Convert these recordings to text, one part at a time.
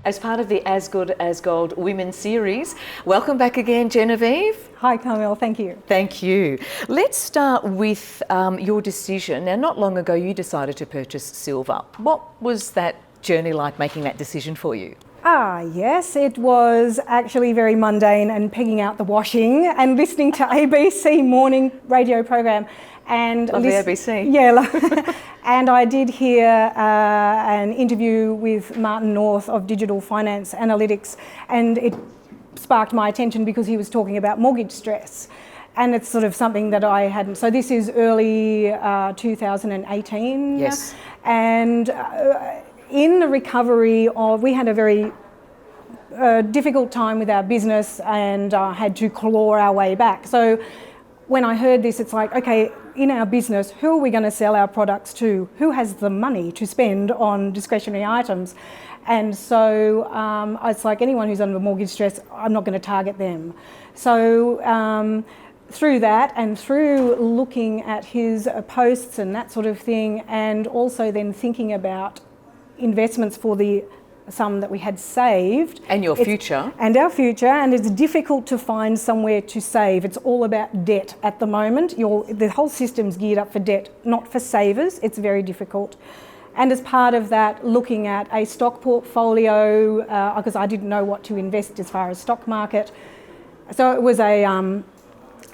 as part of the As Good As Gold Women's Series. Welcome back again, Genevieve. Hi, Carmel. Thank you. Thank you. Let's start with your decision. Now, not long ago, you decided to purchase silver. What was that journey like, making that decision for you? Yes, it was actually very mundane and pegging out the washing and listening to ABC morning radio program. And Love the ABC. Yeah, and I did hear an interview with Martin North of Digital Finance Analytics, and it sparked my attention because he was talking about mortgage stress. And it's sort of something that I hadn't. So this is early 2018. Yes. And in the recovery we had a very difficult time with our business and had to claw our way back. So when I heard this, it's like, okay, in our business, who are we going to sell our products to? Who has the money to spend on discretionary items? And so it's like anyone who's under mortgage stress, I'm not going to target them. So through that and through looking at his posts and that sort of thing, and also then thinking about investments for the sum that we had saved. And your future. And our future, and it's difficult to find somewhere to save. It's all about debt at the moment. The whole system's geared up for debt, not for savers. It's very difficult. And as part of that, looking at a stock portfolio, because I didn't know what to invest as far as stock market. So it was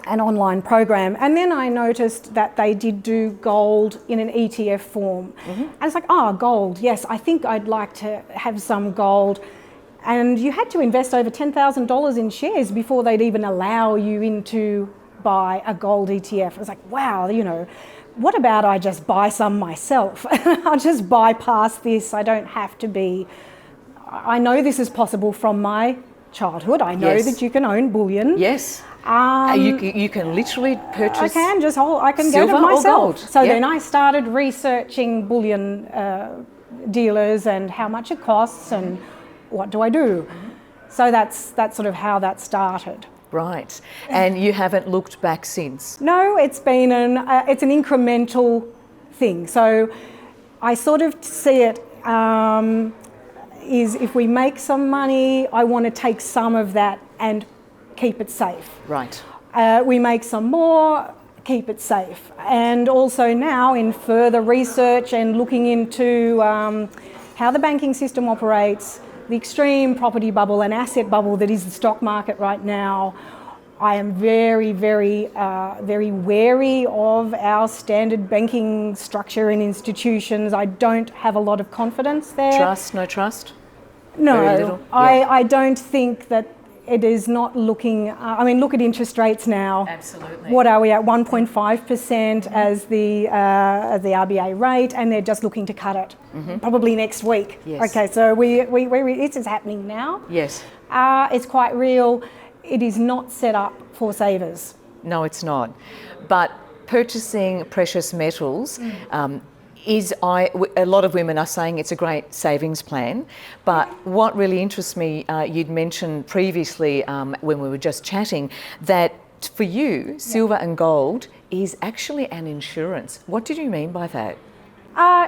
an online program, and then I noticed that they did do gold in an ETF form. And it's like, gold, yes, I think I'd like to have some gold. And you had to invest over $10,000 in shares before they'd even allow you in to buy a gold ETF. I was like, wow, what about I just buy some myself? I'll just bypass this. I don't have to be. I know this is possible from my childhood. I know that you can own bullion. Yes. You can literally purchase. I can get it myself. So then I started researching bullion dealers and how much it costs and what do I do. So that's sort of how that started. Right, and you haven't looked back since? No, it's been it's an incremental thing. So I sort of see it is if we make some money, I want to take some of that and keep it safe. Right. We make some more, keep it safe. And also now in further research and looking into how the banking system operates, the extreme property bubble and asset bubble that is the stock market right now, I am very, very, very wary of our standard banking structure and institutions. I don't have a lot of confidence there. Trust, no trust? No, very little? I don't think that it is not looking, look at interest rates now. Absolutely. What are we at? 1.5% as the RBA rate, and they're just looking to cut it probably next week. Yes. Okay, so it is happening now. Yes. It's quite real. It is not set up for savers. No, it's not. But purchasing precious metals a lot of women are saying it's a great savings plan, but what really interests me, you'd mentioned previously when we were just chatting, that for you, silver and gold is actually an insurance. What did you mean by that?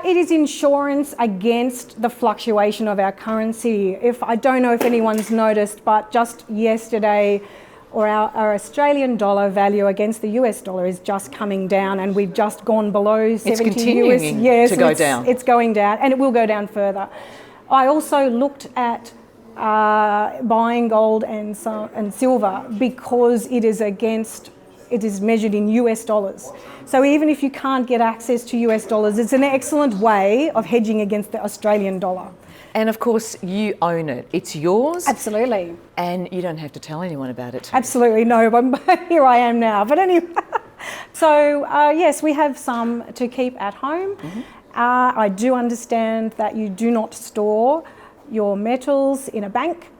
It is insurance against the fluctuation of our currency. I don't know if anyone's noticed, but just yesterday, our Australian dollar value against the US dollar is just coming down, and we've just gone below 70 US. It's continuing to go down. It's going down, and it will go down further. I also looked at buying gold and silver because it is measured in US dollars. So even if you can't get access to US dollars, it's an excellent way of hedging against the Australian dollar. And of course, you own it. It's yours. Absolutely. And you don't have to tell anyone about it. Absolutely, no, but here I am now. But anyway, so yes, we have some to keep at home. I do understand that you do not store your metals in a bank.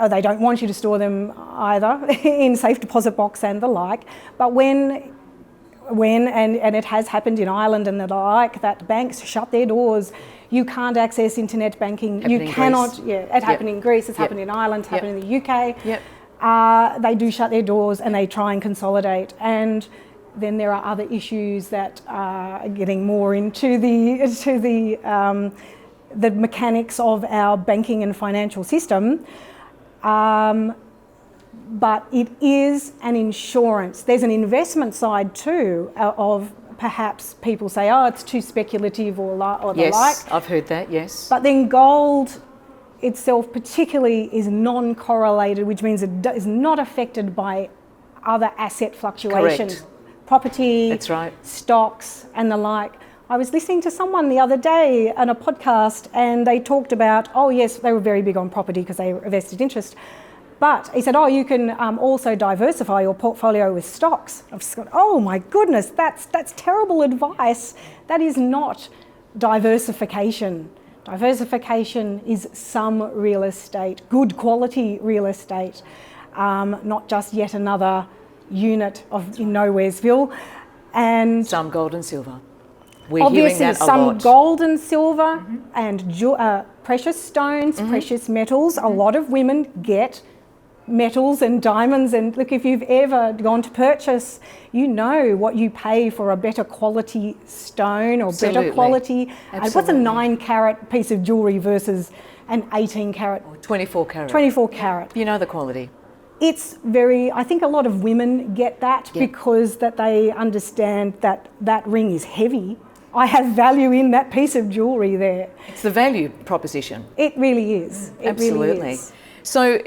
They don't want you to store them either in safe deposit box and the like. But when and it has happened in Ireland and the like, that banks shut their doors. You can't access internet banking. Happened you cannot. Greece. Yeah, it happened in Greece. It's happened in Ireland. It's happened in the UK. They do shut their doors and they try and consolidate. And then there are other issues that are getting more into the the mechanics of our banking and financial system. But it is an insurance. There's an investment side too of perhaps people say, oh, it's too speculative or the like. Yes, I've heard that, yes. But then gold itself particularly is non-correlated, which means it is not affected by other asset fluctuations. Correct. Property, That's right. stocks and the like. I was listening to someone the other day on a podcast and they talked about, oh yes, they were very big on property because they were vested interest. But he said, oh, you can also diversify your portfolio with stocks. I've just gone, oh my goodness, that's terrible advice. That is not diversification. Diversification is some real estate, good quality real estate, not just yet another unit of in Nowheresville. And Some gold and silver. We're hearing obviously that a some lot. gold and silver and precious stones, precious metals. A lot of women get metals and diamonds, and look, if you've ever gone to purchase, you know what you pay for a better quality stone or Absolutely. better quality. What's a Absolutely. 9-carat piece of jewellery versus an 18-carat, 24 carat. 24 carat? You know the quality. It's very, I think a lot of women get that Yeah. because that they understand that that ring is heavy. I have value in that piece of jewellery there. It's the value proposition. It really is. It Absolutely. really is. So,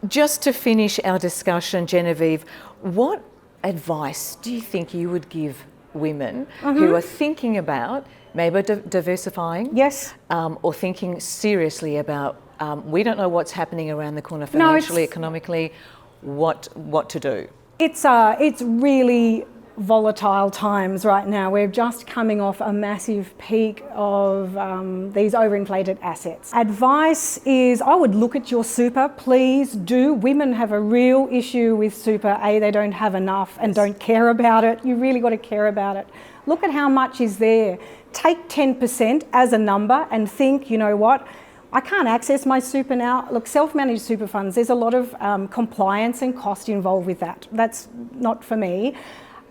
just to finish our discussion, Genevieve, what advice do you think you would give women who are thinking about maybe diversifying? Yes. Or thinking seriously about, we don't know what's happening around the corner No, financially, it's- economically, what to do? It's really volatile times right now. We're just coming off a massive peak of these overinflated assets. Advice is I would look at your super, please do. Women have a real issue with super. They don't have enough and don't care about it. You really got to care about it. Look at how much is there. Take 10% as a number and think, you know what, I can't access my super now. Look, self-managed super funds, there's a lot of compliance and cost involved with that. That's not for me.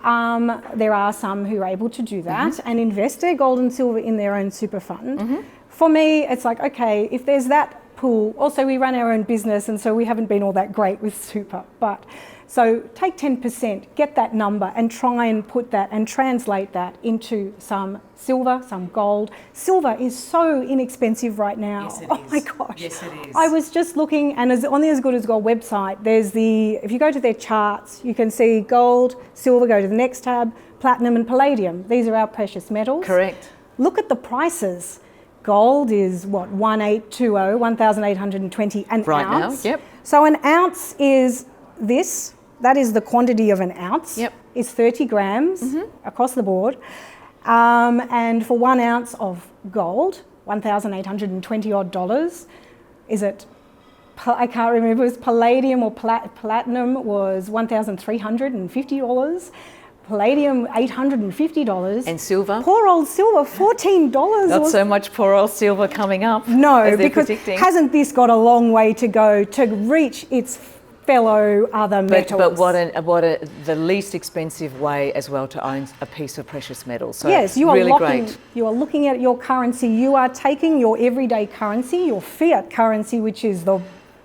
There are some who are able to do that and invest their gold and silver in their own super fund. For me, it's like, okay, if there's that pool, also we run our own business and so we haven't been all that great with super, but so take 10%, get that number and try and put that and translate that into some silver, some gold. Silver is so inexpensive right now. Yes, it oh is. my gosh. Yes, it is. I was just looking, and on the As Good As Gold website, there's if you go to their charts, you can see gold, silver, go to the next tab, platinum and palladium. These are our precious metals. Correct. Look at the prices. Gold is what, 1820, 1,820 an Right now, ounce. yep. So an ounce is this. That is the quantity of an ounce. Yep. It's 30 grams across the board. And for 1 ounce of gold, $1,820 odd dollars. Is it, I can't remember, it was palladium or platinum was $1,350. Palladium, $850. And silver? Poor old silver, $14. Not so much poor old silver coming up. No, as they're because predicting. hasn't this got a long way to go to reach its fellow other metals? But the least expensive way as well to own a piece of precious metal. So yes, you are really looking, great. you are looking at your currency. You are taking your everyday currency, your fiat currency, which is the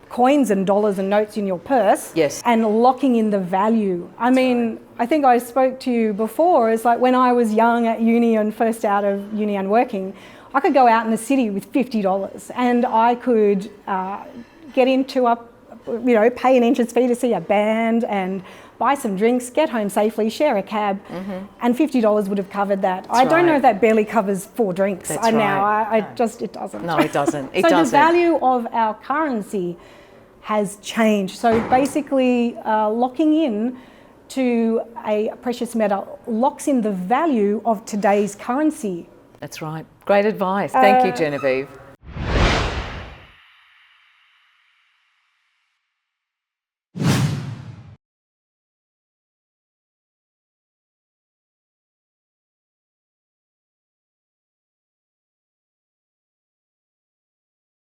coins and dollars and notes in your purse, Yes. and locking in the value. I mean, I think I spoke to you before, it's like when I was young at uni and first out of uni and working, I could go out in the city with $50 and I could get into pay an entrance fee to see a band and buy some drinks, get home safely, share a cab, and $50 would have covered that. I don't know right. if that barely covers 4 drinks. That's It right. doesn't. No, it doesn't. It so doesn't. the value of our currency has changed. So basically, locking in to a precious metal locks in the value of today's currency. That's right. Great advice. Thank you, Genevieve.